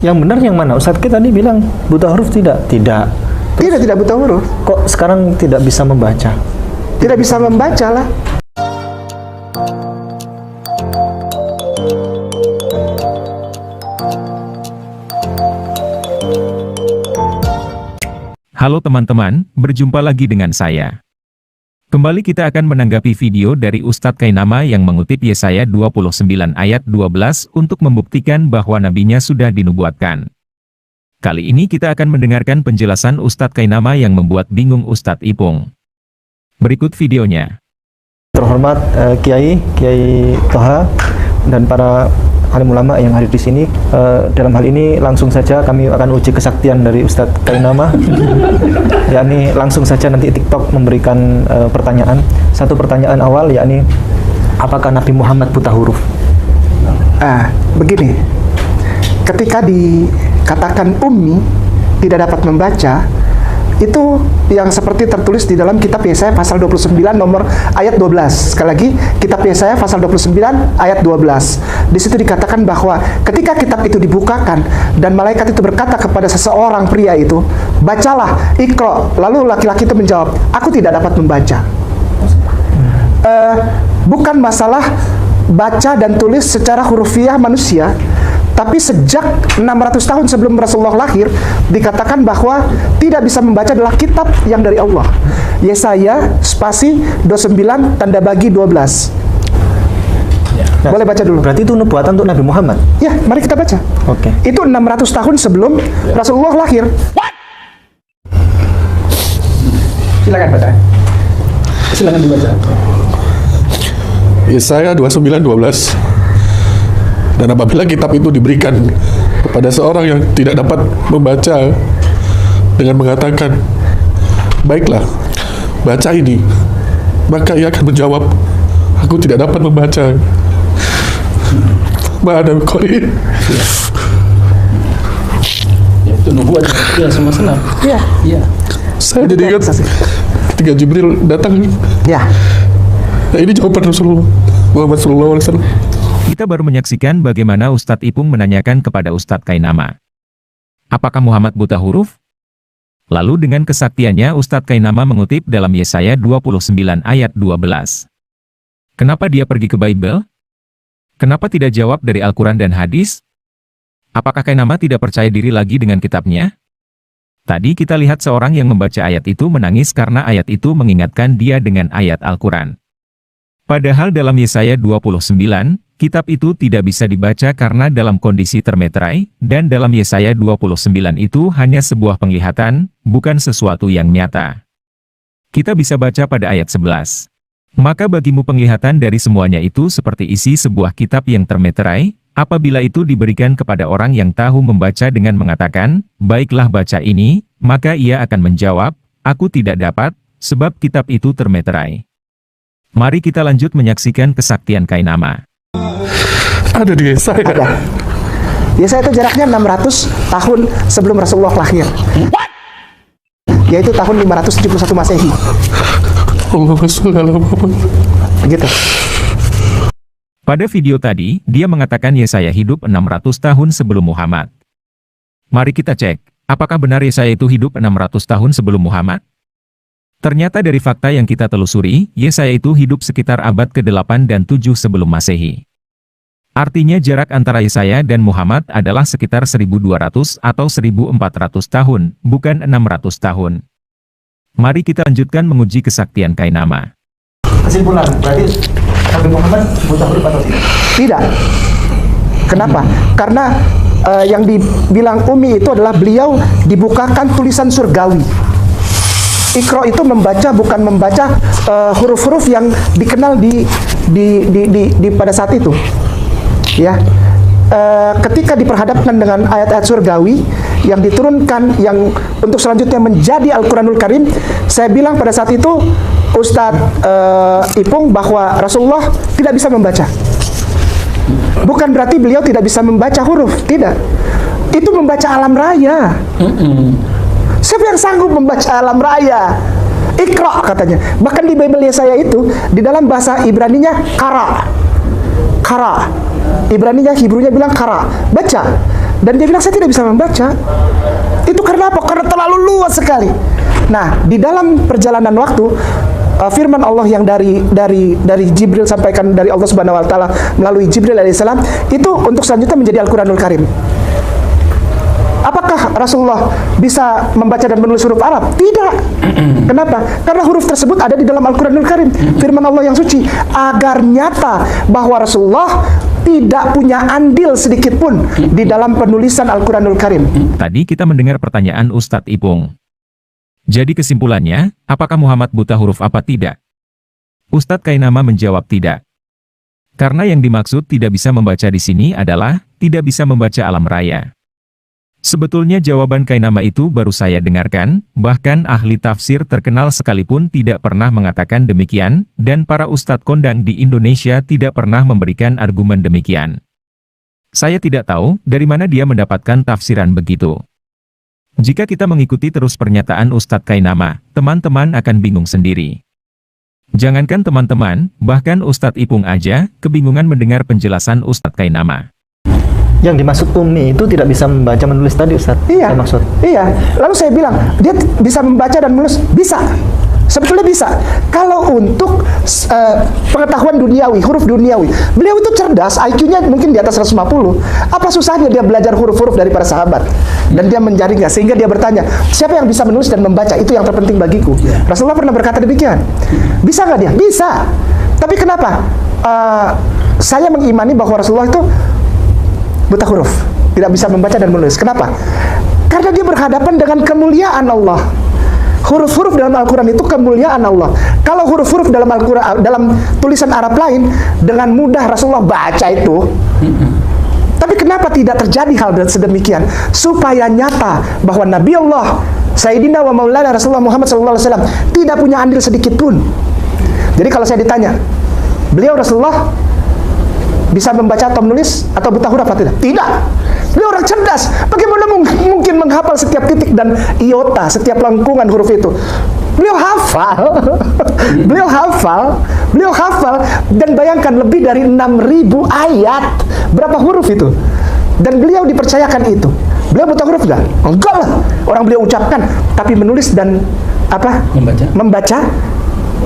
Yang benar yang mana? Ustadz kita tadi bilang buta huruf tidak. Tidak. Tidak buta huruf. Kok sekarang tidak bisa membaca? Tidak bisa membaca lah. Halo teman-teman, berjumpa lagi dengan saya. Kembali kita akan menanggapi video dari Ustadz Kainama yang mengutip Yesaya 29 ayat 12 untuk membuktikan bahwa nabinya sudah dinubuatkan. Kali ini kita akan mendengarkan penjelasan Ustadz Kainama yang membuat bingung Ustadz Ipung. Berikut videonya. Terhormat Kiai Toha dan para alim ulama yang hadir di sini, dalam hal ini langsung saja kami akan uji kesaktian dari Ustadz Kainama. Yakni langsung saja nanti TikTok memberikan pertanyaan. Satu pertanyaan awal yakni, apakah Nabi Muhammad buta huruf? Begini, ketika dikatakan ummi, tidak dapat membaca, itu yang seperti tertulis di dalam kitab Yesaya pasal 29 nomor ayat 12. Sekali lagi, kitab Yesaya pasal 29 ayat 12. Di situ dikatakan bahwa ketika kitab itu dibukakan dan malaikat itu berkata kepada seseorang pria itu, bacalah, Iqra. Lalu laki-laki itu menjawab, aku tidak dapat membaca. Bukan masalah baca dan tulis secara hurufiah manusia, tapi sejak 600 tahun sebelum Rasulullah lahir, dikatakan bahwa tidak bisa membaca adalah kitab yang dari Allah. Yesaya spasi 29 tanda bagi 12. Nah, boleh baca dulu. Berarti itu nubuatan untuk Nabi Muhammad? Ya, mari kita baca. Oke. Itu 600 tahun sebelum Rasulullah lahir. Silakan baca. Silakan dibaca. Yesaya 29:12. Dan apabila kitab itu diberikan kepada seorang yang tidak dapat membaca dengan mengatakan, baiklah, baca ini, maka ia akan menjawab, aku tidak dapat membaca. Ma'ana qori. Ya, itu nubuat ya semua senang. Iya. Iya. Saya jadi ingat ketika Jibril datang. Ya. Nah, ini jawaban Rasulullah Muhammad SAW. Kita baru menyaksikan bagaimana Ustadz Ipung menanyakan kepada Ustadz Kainama, apakah Muhammad buta huruf? Lalu dengan kesaktiannya Ustadz Kainama mengutip dalam Yesaya 29 ayat 12. Kenapa dia pergi ke Bible? Kenapa tidak jawab dari Al-Quran dan hadis? Apakah Kainama tidak percaya diri lagi dengan kitabnya? Tadi kita lihat seorang yang membaca ayat itu menangis karena ayat itu mengingatkan dia dengan ayat Al-Quran. Padahal dalam Yesaya 29, kitab itu tidak bisa dibaca karena dalam kondisi termeterai, dan dalam Yesaya 29 itu hanya sebuah penglihatan, bukan sesuatu yang nyata. Kita bisa baca pada ayat 11. Maka bagimu penglihatan dari semuanya itu seperti isi sebuah kitab yang termeterai, apabila itu diberikan kepada orang yang tahu membaca dengan mengatakan, baiklah baca ini, maka ia akan menjawab, aku tidak dapat, sebab kitab itu termeterai. Mari kita lanjut menyaksikan kesaktian Kainama. Ada di Yesaya. Ada. Yesaya itu jaraknya 600 tahun sebelum Rasulullah lahir. Yaitu tahun 571 Masehi. Allahumma sholli ala Muhammad. Begitu. Pada video tadi, dia mengatakan Yesaya hidup 600 tahun sebelum Muhammad. Mari kita cek, apakah benar Yesaya itu hidup 600 tahun sebelum Muhammad? Ternyata dari fakta yang kita telusuri, Yesaya itu hidup sekitar abad ke-8 dan 7 sebelum Masehi. Artinya jarak antara Yesaya dan Muhammad adalah sekitar 1200 atau 1400 tahun, bukan 600 tahun. Mari kita lanjutkan menguji kesaktian Kainama. Kesimpulan, berarti Nabi Muhammad buta huruf atau tidak? Tidak. Kenapa? Karena yang dibilang Umi itu adalah beliau dibukakan tulisan surgawi. Iqra itu membaca, bukan membaca huruf-huruf yang dikenal di pada saat itu. Ya, ketika diperhadapkan dengan ayat-ayat surgawi yang diturunkan, yang untuk selanjutnya menjadi Al-Quranul Karim, saya bilang pada saat itu Ustadz Ipung bahwa Rasulullah tidak bisa membaca. Bukan berarti beliau tidak bisa membaca huruf, tidak. Itu membaca alam raya. Siapa yang sanggup membaca alam raya? Iqra katanya. Bahkan di Bible Yesaya itu, di dalam bahasa Ibraninya kara. Kara. Ibraninya, Hebrunya bilang kara. Baca. Dan dia bilang saya tidak bisa membaca. Itu karena apa? Karena terlalu luas sekali. Nah, di dalam perjalanan waktu, firman Allah yang dari Jibril sampaikan dari Allah Subhanahu wa taala melalui Jibril alaihissalam itu untuk selanjutnya menjadi Al-Qur'anul Karim. Apakah Rasulullah bisa membaca dan menulis huruf Arab? Tidak. Kenapa? Karena huruf tersebut ada di dalam Al-Quranul Karim, firman Allah yang suci, agar nyata bahwa Rasulullah tidak punya andil sedikit pun di dalam penulisan Al-Quranul Karim. Tadi kita mendengar pertanyaan Ustadz Ipung. Jadi kesimpulannya, apakah Muhammad buta huruf apa tidak? Ustadz Kainama menjawab tidak. Karena yang dimaksud tidak bisa membaca di sini adalah tidak bisa membaca alam raya. Sebetulnya jawaban Kainama itu baru saya dengarkan, bahkan ahli tafsir terkenal sekalipun tidak pernah mengatakan demikian, dan para ustadz kondang di Indonesia tidak pernah memberikan argumen demikian. Saya tidak tahu dari mana dia mendapatkan tafsiran begitu. Jika kita mengikuti terus pernyataan Ustadz Kainama, teman-teman akan bingung sendiri. Jangankan teman-teman, bahkan Ustadz Ipung aja kebingungan mendengar penjelasan Ustadz Kainama. Yang dimaksud Umi itu tidak bisa membaca menulis tadi, Ustaz. Iya. Saya maksud. Iya. Lalu saya bilang, dia bisa membaca dan menulis? Bisa. Sebetulnya bisa. Kalau untuk pengetahuan duniawi, huruf duniawi, beliau itu cerdas, IQ-nya mungkin di atas 150. Apa susahnya dia belajar huruf-huruf dari para sahabat? Dan dia menjaringnya, sehingga dia bertanya, siapa yang bisa menulis dan membaca? Itu yang terpenting bagiku. Rasulullah pernah berkata demikian. Bisa nggak dia? Bisa. Tapi kenapa? Saya mengimani bahwa Rasulullah itu buta huruf, tidak bisa membaca dan menulis. Kenapa? Karena dia berhadapan dengan kemuliaan Allah. Huruf-huruf dalam Al-Quran itu kemuliaan Allah. Kalau huruf-huruf dalam Al-Quran, dalam tulisan Arab lain, dengan mudah Rasulullah baca itu. Tapi kenapa tidak terjadi hal sedemikian? Supaya nyata bahwa Nabi Allah Sayyidina wa Maulana Rasulullah Muhammad SAW tidak punya andil sedikit pun. Jadi kalau saya ditanya, beliau Rasulullah bisa membaca atau menulis atau buta huruf atau tidak? Tidak. Beliau orang cerdas. Bagaimana mungkin menghafal setiap titik dan iota, setiap lengkungan huruf itu? Beliau hafal. Beliau hafal dan bayangkan lebih dari 6.000 ayat. Berapa huruf itu? Dan beliau dipercayakan itu. Beliau buta huruf enggak? Enggak lah. Orang beliau ucapkan, tapi menulis dan membaca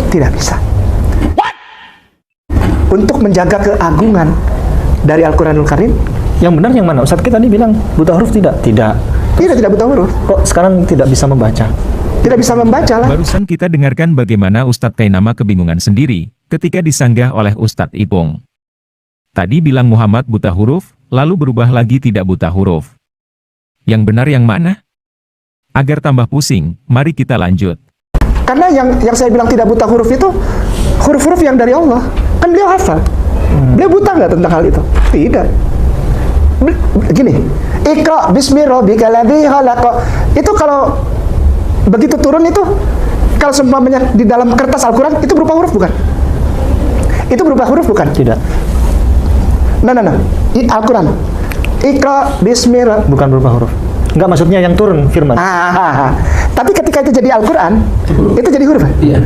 tidak bisa. Untuk menjaga keagungan dari Al-Quranul Karim. Yang benar yang mana? Ustaz kita tadi bilang buta huruf tidak? Tidak. Tidak buta huruf. Kok sekarang tidak bisa membaca? Tidak bisa membaca lah. Barusan kita dengarkan bagaimana Ustadz Kainama kebingungan sendiri ketika disanggah oleh Ustadz Ipung. Tadi bilang Muhammad buta huruf, lalu berubah lagi tidak buta huruf. Yang benar yang mana? Agar tambah pusing, mari kita lanjut. Karena yang saya bilang tidak buta huruf itu huruf-huruf yang dari Allah. Kan beliau hafal. Beliau buta nggak tentang hal itu? Tidak. Gini, Iqra bismi rabbikal ladzi khalaq. Itu kalau begitu turun itu, kalau seumpamanya di dalam kertas Al-Quran, itu berupa huruf bukan? Itu berupa huruf bukan? Tidak. Nah. Al-Quran. Iqra bismi rabbikal. Bukan berupa huruf. Enggak, maksudnya yang turun firman. Tapi ketika itu jadi Al-Quran, itu jadi huruf. Iya.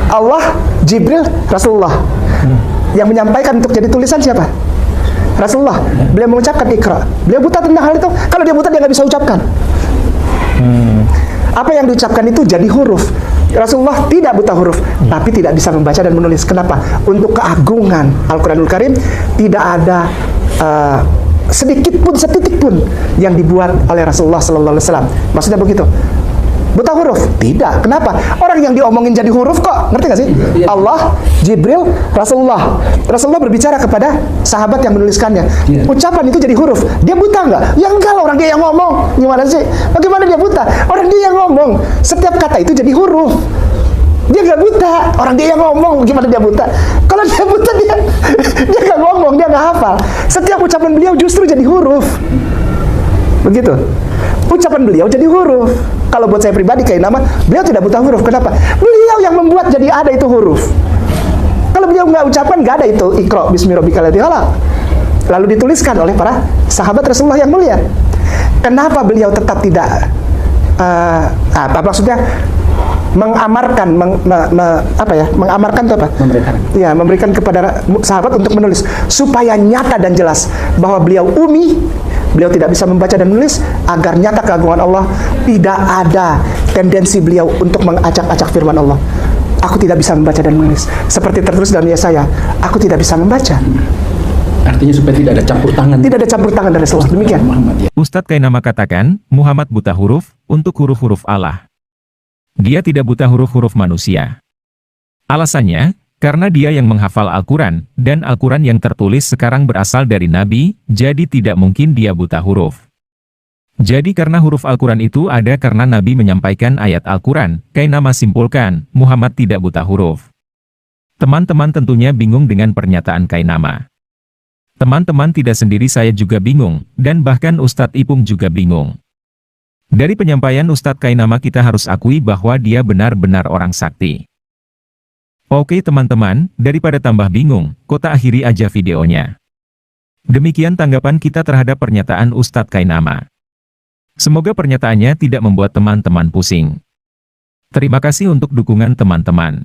Allah, Jibril, Rasulullah. Yang menyampaikan untuk jadi tulisan siapa? Rasulullah. Beliau mengucapkan Iqra. Beliau buta tentang hal itu. Kalau dia buta, dia nggak bisa ucapkan. Apa yang diucapkan itu jadi huruf. Rasulullah tidak buta huruf, tapi tidak bisa membaca dan menulis. Kenapa? Untuk keagungan Al-Quranul Karim, tidak ada sedikit pun, setitik pun yang dibuat oleh Rasulullah SAW. Maksudnya begitu. Buta huruf? Tidak. Kenapa? Orang yang diomongin jadi huruf kok. Ngerti gak sih? Allah, Jibril, Rasulullah. Rasulullah berbicara kepada sahabat yang menuliskannya. Ucapan itu jadi huruf. Dia buta nggak? Ya enggak lah, orang dia yang ngomong. Gimana sih? Bagaimana dia buta? Orang dia yang ngomong. Setiap kata itu jadi huruf. Dia nggak buta. Orang dia yang ngomong. Gimana dia buta? Kalau dia buta, dia nggak ngomong, dia nggak hafal. Setiap ucapan beliau justru jadi huruf. Begitu. Ucapan beliau jadi huruf. Kalau buat saya pribadi Kainama, beliau tidak buta huruf. Kenapa? Beliau yang membuat jadi ada itu huruf. Kalau beliau nggak ucapan, nggak ada itu Iqra bismi rabbikal ladzi khalaq. Lalu dituliskan oleh para sahabat Rasulullah yang mulia. Kenapa beliau tetap tidak maksudnya mengamarkan, mengamarkan itu apa? Memberikan. Ya, memberikan kepada sahabat untuk menulis supaya nyata dan jelas bahwa beliau umi, beliau tidak bisa membaca dan menulis, agar nyata keagungan Allah, tidak ada tendensi beliau untuk mengacak-acak firman Allah. Aku tidak bisa membaca dan menulis. Seperti tertulis dalam Yesaya, aku tidak bisa membaca. Artinya supaya tidak ada campur tangan. Tidak ada campur tangan dari Rasulullah. Demikian. Muhammad, ya. Ustadz Kainama katakan, Muhammad buta huruf untuk huruf-huruf Allah. Dia tidak buta huruf-huruf manusia. Alasannya, karena dia yang menghafal Al-Quran, dan Al-Quran yang tertulis sekarang berasal dari Nabi, jadi tidak mungkin dia buta huruf. Jadi karena huruf Al-Quran itu ada karena Nabi menyampaikan ayat Al-Quran, Kainama simpulkan, Muhammad tidak buta huruf. Teman-teman tentunya bingung dengan pernyataan Kainama. Teman-teman tidak sendiri, saya juga bingung, dan bahkan Ustadz Ipung juga bingung. Dari penyampaian Ustadz Kainama kita harus akui bahwa dia benar-benar orang sakti. Oke teman-teman, daripada tambah bingung, kota akhiri aja videonya. Demikian tanggapan kita terhadap pernyataan Ustadz Kainama. Semoga pernyataannya tidak membuat teman-teman pusing. Terima kasih untuk dukungan teman-teman.